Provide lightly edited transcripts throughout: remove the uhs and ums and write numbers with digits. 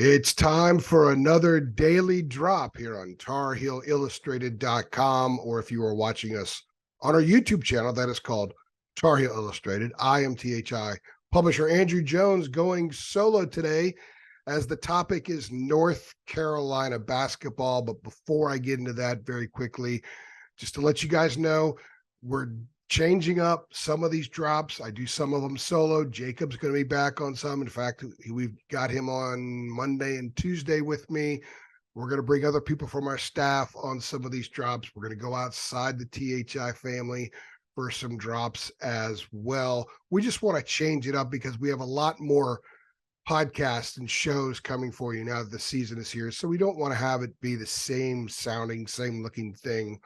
It's time for another daily drop here on TarHeelIllustrated.com, or if you are watching us on our YouTube channel, that is called Tar Heel Illustrated. I am THI publisher Andrew Jones, going solo today as the topic is North Carolina basketball. But before I get into that, very quickly, just to let you guys know, we're changing up some of these drops. I do some of them solo. Jacob's going to be back on some. In fact, we've got him on Monday and Tuesday with me. We're going to bring other people from our staff on some of these drops. We're going to go outside the THI family for some drops as well. We just want to change it up because we have a lot more podcasts and shows coming for you now that the season is here. So we don't want to have it be the same sounding, same looking thing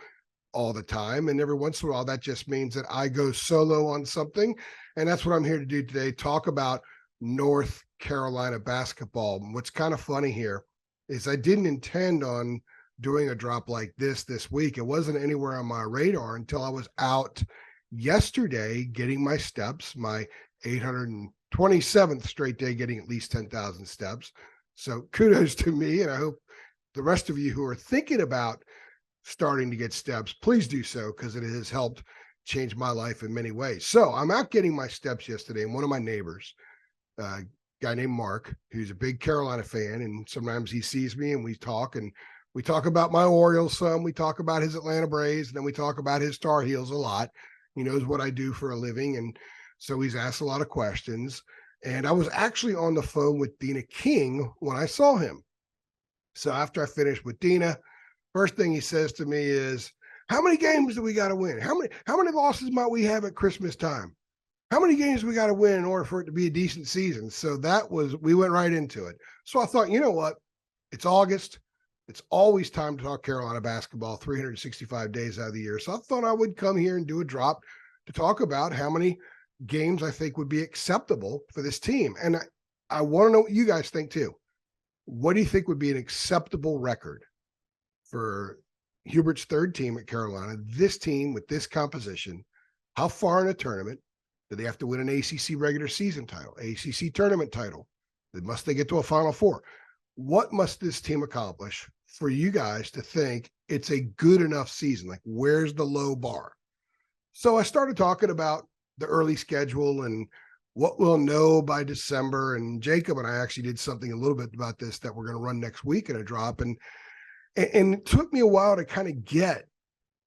all the time. And every once in a while, that just means that I go solo on something. And that's what I'm here to do today, talk about North Carolina basketball. And what's kind of funny here is I didn't intend on doing a drop like this week. It wasn't anywhere on my radar until I was out yesterday getting my steps, my 827th straight day getting at least 10,000 steps. So kudos to me. And I hope the rest of you who are thinking about starting to get steps, please do so, because it has helped change my life in many ways. So I'm out getting my steps yesterday, and one of my neighbors, a guy named Mark, who's a big Carolina fan, and sometimes he sees me and we talk about my Orioles some, we talk about his Atlanta Braves, and then we talk about his Tar Heels a lot. He knows what I do for a living, and so he's asked a lot of questions. And I was actually on the phone with Dina King when I saw him. So after I finished with Dina, first thing he says to me is, how many games do we got to win? How many losses might we have at Christmas time? How many games do we got to win in order for it to be a decent season? So we went right into it. So I thought, you know what? It's August. It's always time to talk Carolina basketball 365 days out of the year. So I thought I would come here and do a drop to talk about how many games I think would be acceptable for this team. And I want to know what you guys think too. What do you think would be an acceptable record for Hubert's third team at Carolina? This team with this composition, how far in a tournament do they have to win an ACC regular season title, ACC tournament title? Must they get to a Final Four? What must this team accomplish for you guys to think it's a good enough season? Like, where's the low bar? So I started talking about the early schedule and what we'll know by December. And Jacob and I actually did something a little bit about this that we're going to run next week in a drop. And it took me a while to kind of get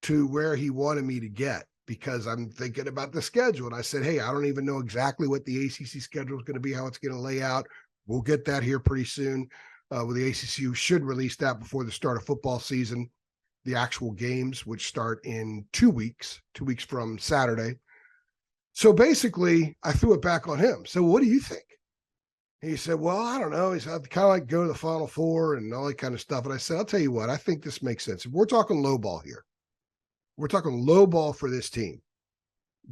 to where he wanted me to get, because I'm thinking about the schedule. And I said, hey, I don't even know exactly what the ACC schedule is going to be, how it's going to lay out. We'll get that here pretty soon. With the ACC, we should release that before the start of football season, the actual games, which start in 2 weeks from Saturday. So basically, I threw it back on him. So what do you think? He said, well, I don't know. He said, I'd kind of like go to the Final Four and all that kind of stuff. And I said, I'll tell you what, I think this makes sense. If we're talking low ball here, we're talking low ball for this team,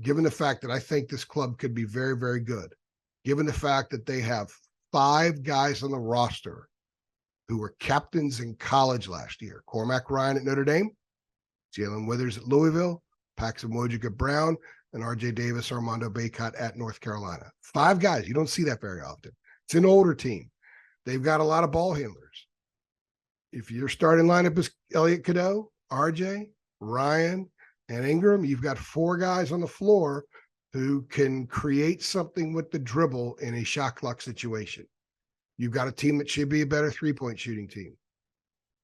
given the fact that I think this club could be very, very good, given the fact that they have 5 guys on the roster who were captains in college last year. Cormac Ryan at Notre Dame, Jalen Withers at Louisville, Paxton Wojcik at Brown, and RJ Davis, Armando Bacot at North Carolina. 5 guys. You don't see that very often. It's an older team. They've got a lot of ball handlers. If your starting lineup is Elliot Cadeau, RJ, Ryan, and Ingram, you've got 4 guys on the floor who can create something with the dribble in a shot clock situation. You've got a team that should be a better three-point shooting team.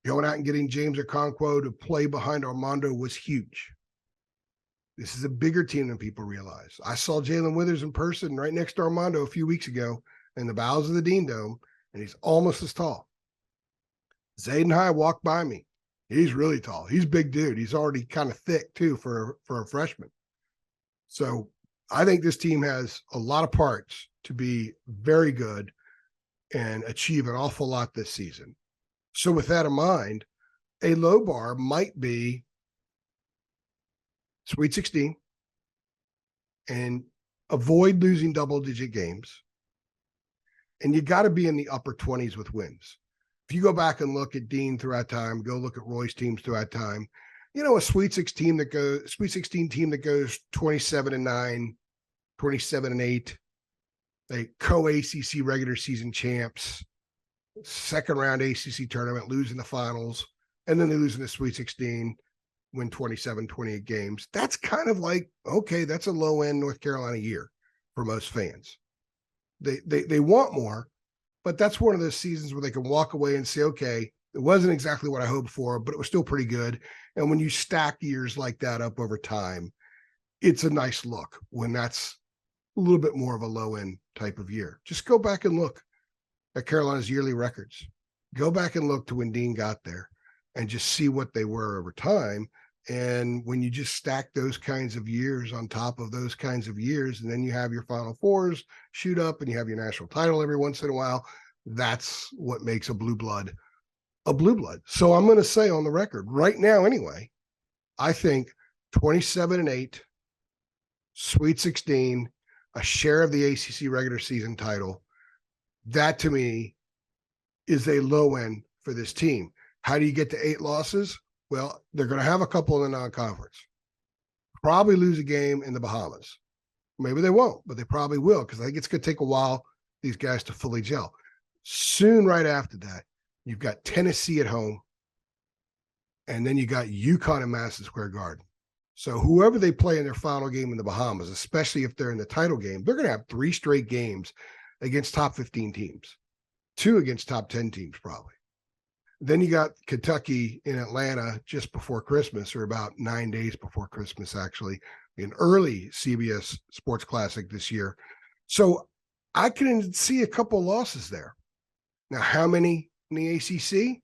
Going out and getting James Okonkwo to play behind Armando was huge. This is a bigger team than people realize. I saw Jalen Withers in person right next to Armando a few weeks ago in the bowels of the Dean Dome, and he's almost as tall. Zayden High walked by me. He's really tall. He's a big dude. He's already kind of thick, too, for a freshman. So I think this team has a lot of parts to be very good and achieve an awful lot this season. So with that in mind, a low bar might be Sweet 16 and avoid losing double-digit games. And you got to be in the upper 20s with wins. If you go back and look at Dean throughout time, go look at Roy's teams throughout time, you know, a Sweet 16 team that goes 27-9, 27-8, they co-ACC regular season champs, second round ACC tournament, losing the finals, and then they lose in the Sweet 16, win 27, 28 games. That's kind of like, okay, that's a low end North Carolina year for most fans. They want more, but that's one of those seasons where they can walk away and say, okay, it wasn't exactly what I hoped for, but it was still pretty good. And when you stack years like that up over time, it's a nice look when that's a little bit more of a low end type of year. Just go back and look at Carolina's yearly records. Go back and look to when Dean got there and just see what they were over time. And when you just stack those kinds of years on top of those kinds of years, and then you have your Final Fours shoot up and you have your national title every once in a while, that's what makes a blue blood a blue blood. So I'm going to say on the record right now, anyway, I think 27-8, Sweet 16, a share of the ACC regular season title. That to me is a low end for this team. How do you get to 8 losses? Well, they're going to have a couple in the non-conference. Probably lose a game in the Bahamas. Maybe they won't, but they probably will, because I think it's going to take a while these guys to fully gel. Soon, right after that, you've got Tennessee at home, and then you got UConn in Madison Square Garden. So whoever they play in their final game in the Bahamas, especially if they're in the title game, they're going to have 3 straight games against top 15 teams, 2 against top 10 teams probably. Then you got Kentucky in Atlanta just before Christmas, or about 9 days before Christmas, actually, an early CBS Sports Classic this year. So I can see a couple losses there. Now, how many in the ACC?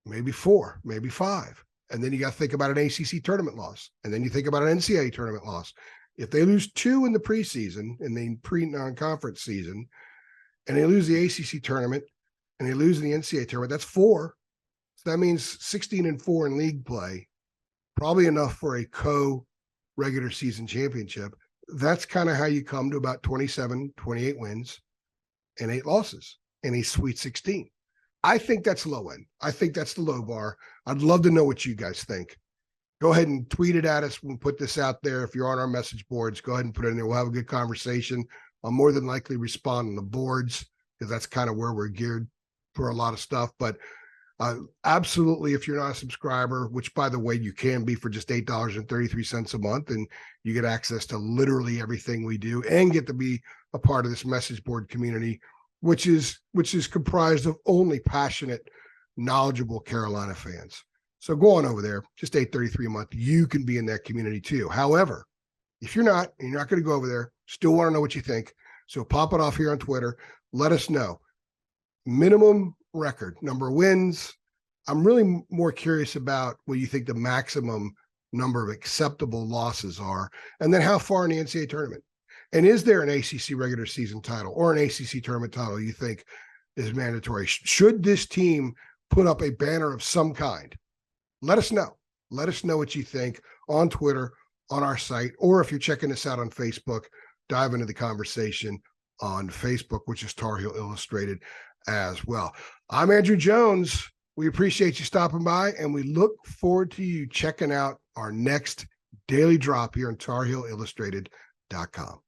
Maybe 4, maybe 5. And then you got to think about an ACC tournament loss. And then you think about an NCAA tournament loss. If they lose 2 in the preseason, in the pre-non-conference season, and they lose the ACC tournament, and they lose in the NCAA tournament, that's 4. So that means 16-4 in league play, probably enough for a co-regular season championship. That's kind of how you come to about 27, 28 wins and 8 losses in a Sweet 16. I think that's low end. I think that's the low bar. I'd love to know what you guys think. Go ahead and tweet it at us. We'll put this out there. If you're on our message boards, go ahead and put it in there. We'll have a good conversation. I'll more than likely respond on the boards, because that's kind of where we're geared for a lot of stuff. But absolutely, if you're not a subscriber, which by the way, you can be for just $8.33 a month, and you get access to literally everything we do and get to be a part of this message board community, which is comprised of only passionate, knowledgeable Carolina fans. So go on over there, just $8.33 a month. You can be in that community too. However, if you're not, and you're not going to go over there, still want to know what you think. So pop it off here on Twitter. Let us know. Minimum record, number of wins. I'm really more curious about what you think the maximum number of acceptable losses are, and then how far in the NCAA tournament. And is there an ACC regular season title or an ACC tournament title you think is mandatory? Should this team put up a banner of some kind? Let us know. Let us know what you think on Twitter, on our site, or if you're checking us out on Facebook, dive into the conversation on Facebook, which is Tar Heel Illustrated as well. I'm Andrew Jones. We appreciate you stopping by, and we look forward to you checking out our next daily drop here on TarHeelIllustrated.com.